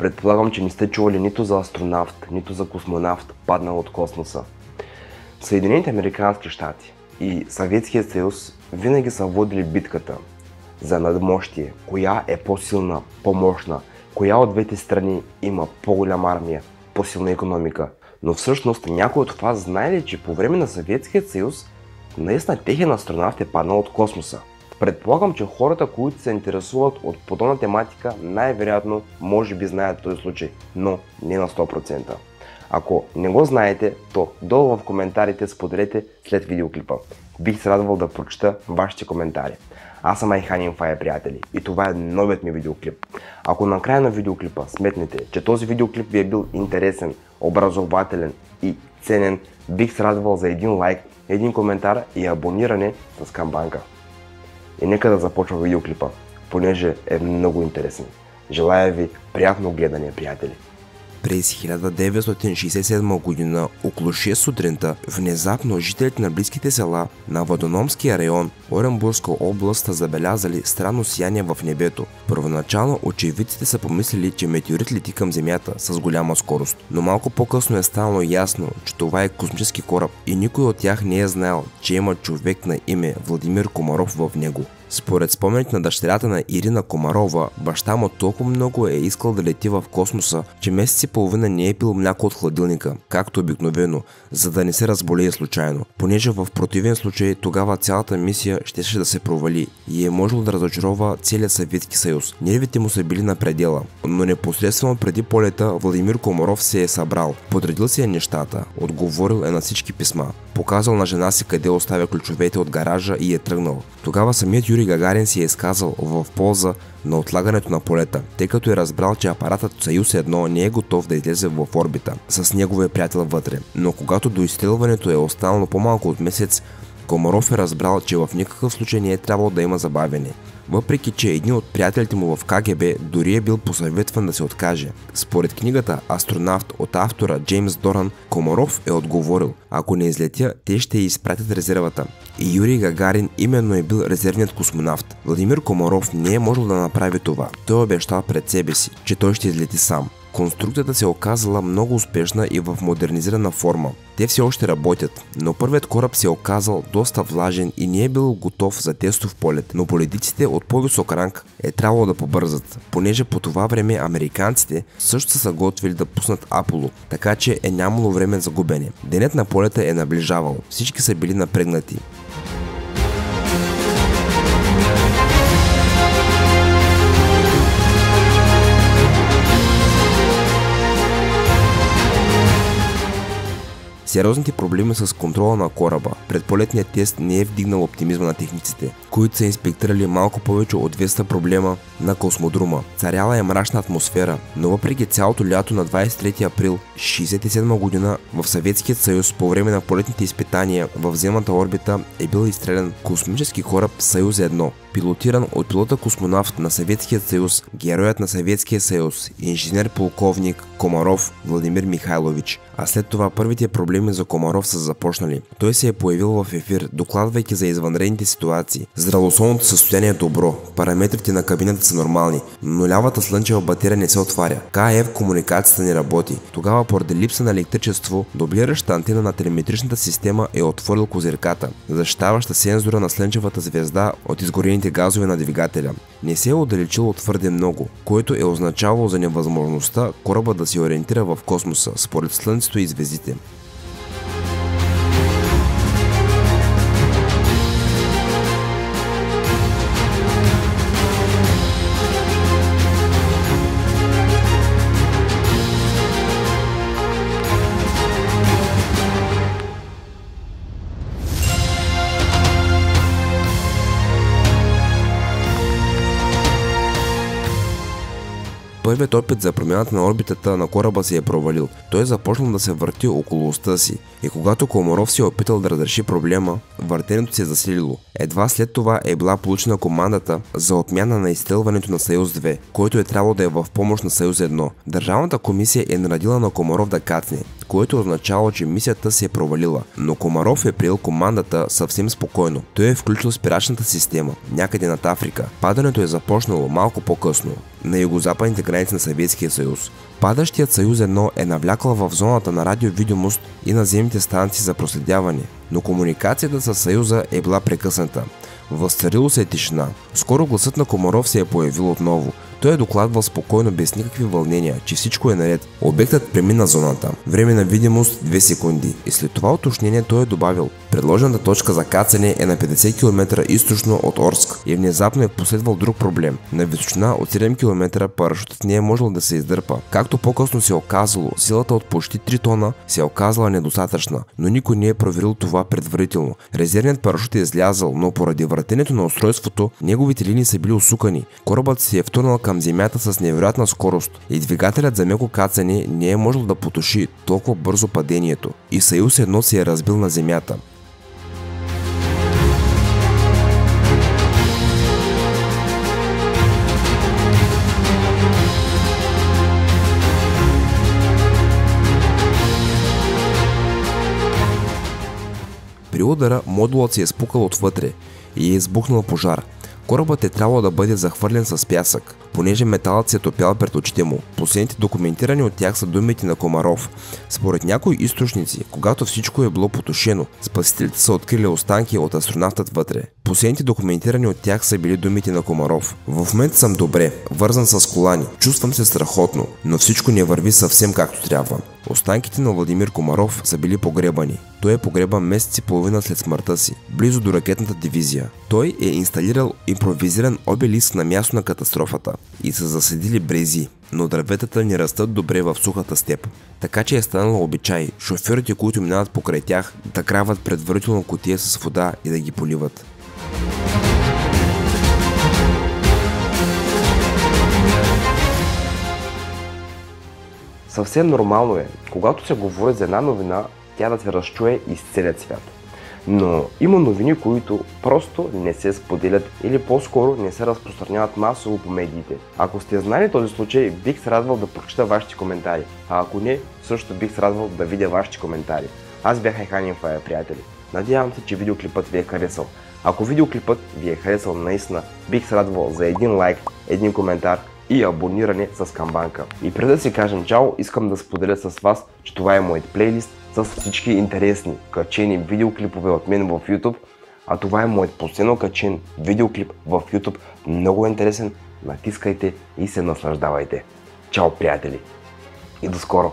Предполагам, че не сте чували нито за астронавт, нито за космонавт, паднал от космоса. Съединените американски щати и Съветският съюз винаги са водили битката за надмощие, коя е по-силна, по-мощна, коя от двете страни има по-голяма армия, по-силна икономика. Но всъщност някой от вас знае ли, че по време на Съветският съюз наистина техен астронавт е паднал от космоса? Предполагам, че хората, които се интересуват от подобна тематика, най-вероятно може би знаят този случай, но не на 100%. Ако не го знаете, то долу в коментарите споделете след видеоклипа. Бих се радвал да прочета вашите коментари. Аз съм Айхан Фая, приятели, и това е новият ми видеоклип. Ако на края на видеоклипа сметнете, че този видеоклип ви е бил интересен, образователен и ценен, бих се радвал за един лайк, един коментар и абониране с камбанка. И нека да започва видеоклипа, понеже е много интересен. Желая ви приятно гледане, приятели! През 1967 година, около 6 сутринта, внезапно жителите на близките села на Водономския район, Оренбургска област, са забелязали странно сияние в небето. Първоначално очевидците са помислили, че метеорит лети към Земята с голяма скорост, но малко по-късно е станало ясно, че това е космически кораб и никой от тях не е знаел, че има човек на име Владимир Комаров в него. Според спомените на дъщерята на Ирина Комарова, баща му толкова много е искал да лети в космоса, че месец и половина не е пил мляко от хладилника, както обикновено, за да не се разболее случайно, понеже в противен случай тогава цялата мисия щеше да се провали и е можело да разочарова целият Съветски съюз. Нервите му са били на предела, но непосредствено преди полета Владимир Комаров се е събрал, подредил си нещата, отговорил е на всички писма, показал на жена си къде оставя ключовете от гаража и е тръгнал. Тогава самият Юрий Гагарин си е изказал в полза на отлагането на полета, тъй като е разбрал, че апаратът Съюз-1 не е готов да излезе в орбита с неговия приятел вътре. Но когато до изстрелването е останало по-малко от месец, Комаров е разбрал, че в никакъв случай не е трябвало да има забавяне. Въпреки че един от приятелите му в КГБ дори е бил посъветван да се откаже. Според книгата "Астронавт" от автора Джеймс Доран, Комаров е отговорил: ако не излетя, те ще изпратят резервата. И Юрий Гагарин именно е бил резервният космонавт. Владимир Комаров не е можел да направи това. Той обещал пред себе си, че той ще излети сам. Конструкцията се е оказала много успешна и в модернизирана форма. Те все още работят, но първият кораб се е оказал доста влажен и не е бил готов за тестов полет, но политиците от по-висок ранг е трябвало да побързат, понеже по това време американците също са готвили да пуснат Аполо, така че е нямало време за губене. Денят на полета е наближавал, всички са били напрегнати. Сериозните проблеми с контрола на кораба. Предполетният тест не е вдигнал оптимизма на техниците, които са инспектирали малко повече от 200 проблема на космодрума. Царяла е мрачна атмосфера, но въпреки цялото лято на 23 април 1967 година в Съветският съюз по време на полетните изпитания в земната орбита е бил изстрелян космически кораб Съюз-1, пилотиран от пилота-космонавт на Съветския съюз, героят на Съветския съюз, инженер-полковник Комаров Владимир Михайлович. А след това първите проблеми за Комаров са започнали. Той се е появил в ефир, докладвайки за извънредните ситуации. Здравословното състояние е добро, параметрите на кабината са нормални, но лявата слънчева батерия не се отваря. КФ комуникацията не работи. Тогава поради липса на електричество, дублираща антена на телеметричната система е отворил козирката, защитаваща сензора на слънчевата звезда от изгорените газове на двигателя. Не се е отдалечил твърде много, което е означавало за невъзможността кораба да се ориентира в космоса според Слънцето и звездите. Първият опит за промяната на орбитата на кораба се е провалил. Той е започнал да се върти около оста си и когато Комаров се е опитал да разреши проблема, въртенето се е засилило. Едва след това е била получена командата за отмяна на изстрелването на Съюз-2, който е трябвало да е в помощ на Съюз-1. Държавната комисия е наредила на Комаров да кацне, което означава, че мисията се е провалила, но Комаров е приел командата съвсем спокойно. Той е включил спирачната система някъде над Африка. Падането е започнало малко по-късно. на югозападните граници на Съветския съюз. Падащият Съюз-1 е навлякал в зоната на радиовидимост и наземните станции за проследяване, но комуникацията с Съюза е била прекъсната. Възцарило се е тишина. Скоро гласът на Комаров се е появил отново. Той е докладвал спокойно, без никакви вълнения, че всичко е наред. Обектът премина зоната. Време на видимост 2 секунди. И след това уточнение той е добавил: предложената точка за кацане е на 50 км източно от Орск. И внезапно е последвал друг проблем. На височина от 7 км парашутът не е можел да се издърпа. Както по-късно се е оказало, силата от почти 3 тона се е оказала недостатъчна, но никой не е проверил това предварително. Резервният парашут е излязъл, но поради въртенето на устройството, неговите линии са били усукани. Корабът се е втурнал към земята с невероятна скорост и двигателят за меко кацане не е можел да потуши толкова бързо падението. И Съюз-1 се е разбил на земята. При удара модулът се е спукал отвътре и е избухнал пожар. Корабът е трябвало да бъде захвърлен с пясък, понеже металът се е топял пред очите му. Последните документирани от тях са думите на Комаров. Според някои източници, когато всичко е било потушено, спасителите са открили останки от астронавтът вътре. Последните документирани от тях са били думите на Комаров: в момента съм добре, вързан с колани, чувствам се страхотно, но всичко не върви съвсем както трябва. Останките на Владимир Комаров са били погребани. Той е погребан месец и половина след смъртта си, близо до ракетната дивизия. Той е инсталирал импровизиран обелиск на място на катастрофата и са засадили брези, но дърветата не растат добре в сухата степ. Така че е станало обичай шофьорите, които минават покрай тях, да крават предварително кутия с вода и да ги поливат. Съвсем нормално е, когато се говори за една новина, тя да се разчуе из целия свят. Но има новини, които просто не се споделят или по-скоро не се разпространяват масово по медиите. Ако сте знали този случай, бих се радвал да прочита вашите коментари, а ако не, също бих се радвал да видя вашите коментари. Аз бях Айхан Инфая, приятели. Надявам се, че видеоклипът ви е харесал. Ако видеоклипът ви е харесал наистина, бих се радвал за един лайк, един коментар и абониране с камбанка. И преди да си кажем чао, искам да споделя с вас, че това е моят плейлист с всички интересни качени видеоклипове от мен в YouTube, а това е моят последно качен видеоклип в YouTube. Много интересен, натискайте и се наслаждавайте. Чао, приятели! И до скоро!